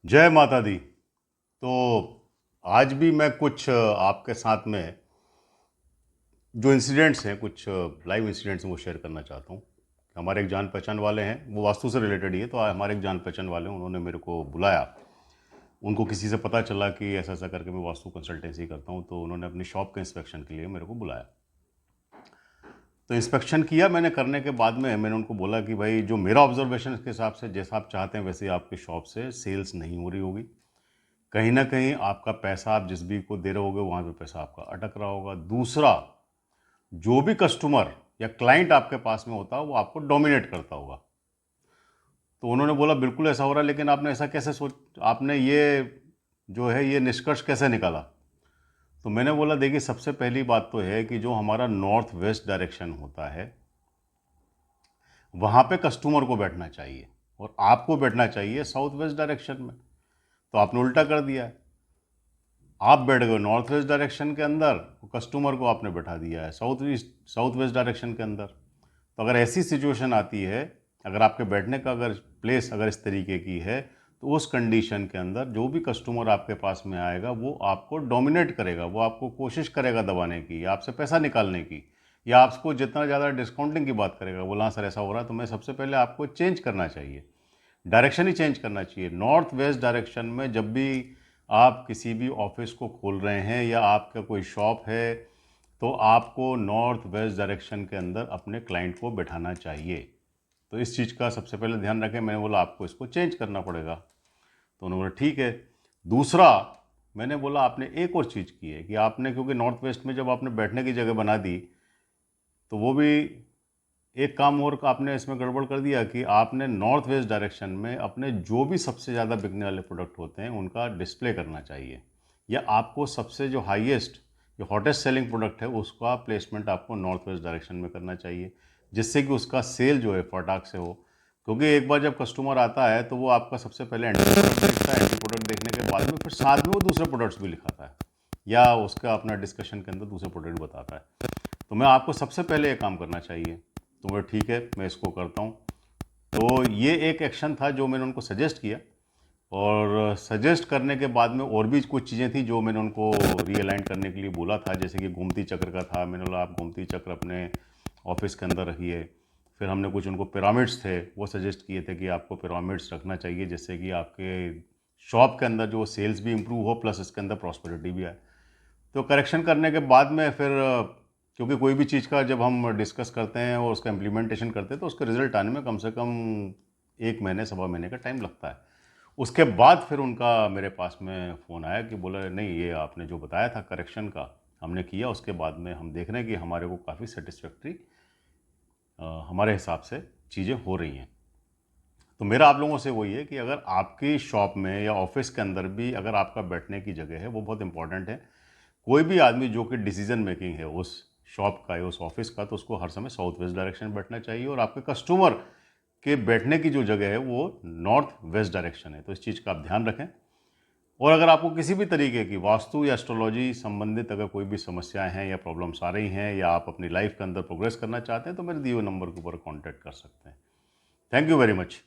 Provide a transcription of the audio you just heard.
जय माता दी। तो आज भी मैं कुछ आपके साथ में जो इंसिडेंट्स हैं, कुछ लाइव इंसिडेंट्स हैं, वो शेयर करना चाहता हूँ। हमारे एक जान पहचान वाले हैं, वो वास्तु से रिलेटेड ही है। तो हमारे एक जान पहचान वाले हैं, उन्होंने मेरे को बुलाया। उनको किसी से पता चला कि ऐसा ऐसा करके मैं वास्तु कंसल्टेंसी करता हूँ, तो उन्होंने अपनी शॉप के इंस्पेक्शन के लिए मेरे को बुलाया। तो इंस्पेक्शन किया मैंने। करने के बाद में मैंने उनको बोला कि भाई, जो मेरा ऑब्जर्वेशन के हिसाब से जैसा आप चाहते हैं वैसे ही आपकी शॉप से सेल्स नहीं हो रही होगी। कहीं ना कहीं आपका पैसा आप जिस भी को दे रहे होगे वहाँ पे पैसा आपका अटक रहा होगा। दूसरा, जो भी कस्टमर या क्लाइंट आपके पास में होता है वो आपको डोमिनेट करता होगा। तो उन्होंने बोला बिल्कुल ऐसा हो रहा है, लेकिन आपने ऐसा कैसे आपने ये जो है ये निष्कर्ष कैसे निकाला? तो मैंने बोला देखिए, सबसे पहली बात तो है कि जो हमारा नॉर्थ वेस्ट डायरेक्शन होता है वहाँ पे कस्टमर को बैठना चाहिए और आपको बैठना चाहिए साउथ वेस्ट डायरेक्शन में। तो आपने उल्टा कर दिया है। आप बैठ गए नॉर्थ वेस्ट डायरेक्शन के अंदर, कस्टमर को आपने बैठा दिया है साउथ वेस्ट डायरेक्शन के अंदर। तो अगर ऐसी सिचुएशन आती है, अगर आपके बैठने का अगर प्लेस अगर इस तरीके की है, तो उस कंडीशन के अंदर जो भी कस्टमर आपके पास में आएगा वो आपको डोमिनेट करेगा, वो आपको कोशिश करेगा दबाने की या आपसे पैसा निकालने की, या आपको जितना ज़्यादा डिस्काउंटिंग की बात करेगा। बोला सर ऐसा हो रहा है, तो मैं सबसे पहले आपको चेंज करना चाहिए, डायरेक्शन ही चेंज करना चाहिए। नॉर्थ वेस्ट डायरेक्शन में जब भी आप किसी भी ऑफिस को खोल रहे हैं या आपका कोई शॉप है, तो आपको नॉर्थ वेस्ट डायरेक्शन के अंदर अपने क्लाइंट को बैठाना चाहिए। तो इस चीज़ का सबसे पहले ध्यान रखें। मैंने बोला आपको इसको चेंज करना पड़ेगा। तो उन्होंने बोला ठीक है। दूसरा, मैंने बोला आपने एक और चीज़ की है कि आपने, क्योंकि नॉर्थ वेस्ट में जब आपने बैठने की जगह बना दी, तो वो भी एक काम और आपने इसमें गड़बड़ कर दिया कि आपने नॉर्थ वेस्ट डायरेक्शन में अपने जो भी सबसे ज़्यादा बिकने वाले प्रोडक्ट होते हैं उनका डिस्प्ले करना चाहिए, या आपको सबसे जो हाईएस्ट, जो हॉटेस्ट सेलिंग प्रोडक्ट है उसका प्लेसमेंट आपको नॉर्थ वेस्ट डायरेक्शन में करना चाहिए, जिससे कि उसका सेल जो है फटाक से हो। क्योंकि एक बार जब कस्टमर आता है तो वो आपका सबसे पहले एंट्री प्रोडक्ट देखता है, एंट्री प्रोडक्ट देखने के बाद में फिर साथ में वो दूसरे प्रोडक्ट्स भी लिखाता है या उसका अपना डिस्कशन के अंदर दूसरे प्रोडक्ट बताता है। तो मैं आपको सबसे पहले ये काम करना चाहिए। तो वो ठीक है, मैं इसको करता हूँ। तो ये एक एक्शन था जो मैंने उनको सजेस्ट किया, और सजेस्ट करने के बाद में और भी कुछ चीज़ें थी जो मैंने उनको रीअलाइन करने के लिए बोला था। जैसे कि गोमती चक्र का था, मैंने बोला आप गोमती चक्र अपने ऑफिस के अंदर रखिए। फिर हमने कुछ उनको पिरामिड्स थे वो सजेस्ट किए थे कि आपको पिरामिड्स रखना चाहिए, जिससे कि आपके शॉप के अंदर जो सेल्स भी इम्प्रूव हो प्लस इसके अंदर प्रॉस्पेरिटी भी आए। तो करेक्शन करने के बाद में फिर, क्योंकि कोई भी चीज़ का जब हम डिस्कस करते हैं और उसका इम्प्लीमेंटेशन करते हैं तो उसका रिजल्ट आने में कम से कम 1 महीने 1.25 महीने का टाइम लगता है। उसके बाद फिर उनका मेरे पास में फ़ोन आया कि बोला नहीं, ये आपने जो बताया था करेक्शन का हमने किया, उसके बाद में हम देख रहे हैं कि हमारे को काफ़ी सेटिस्फैक्ट्री हमारे हिसाब से चीज़ें हो रही हैं। तो मेरा आप लोगों से वही है कि अगर आपकी शॉप में या ऑफिस के अंदर भी अगर आपका बैठने की जगह है, वो बहुत इंपॉर्टेंट है। कोई भी आदमी जो कि डिसीजन मेकिंग है उस शॉप का या उस ऑफिस का, तो उसको हर समय साउथ वेस्ट डायरेक्शन में बैठना चाहिए, और आपके कस्टमर के बैठने की जो जगह है वो नॉर्थ वेस्ट डायरेक्शन है। तो इस चीज़ का आप ध्यान रखें। और अगर आपको किसी भी तरीके की वास्तु या एस्ट्रोलॉजी संबंधित अगर कोई भी समस्याएं हैं या प्रॉब्लम्स आ रही हैं, या आप अपनी लाइफ के अंदर प्रोग्रेस करना चाहते हैं, तो मेरे दिए हुए नंबर के ऊपर कॉन्टैक्ट कर सकते हैं। Thank you very much.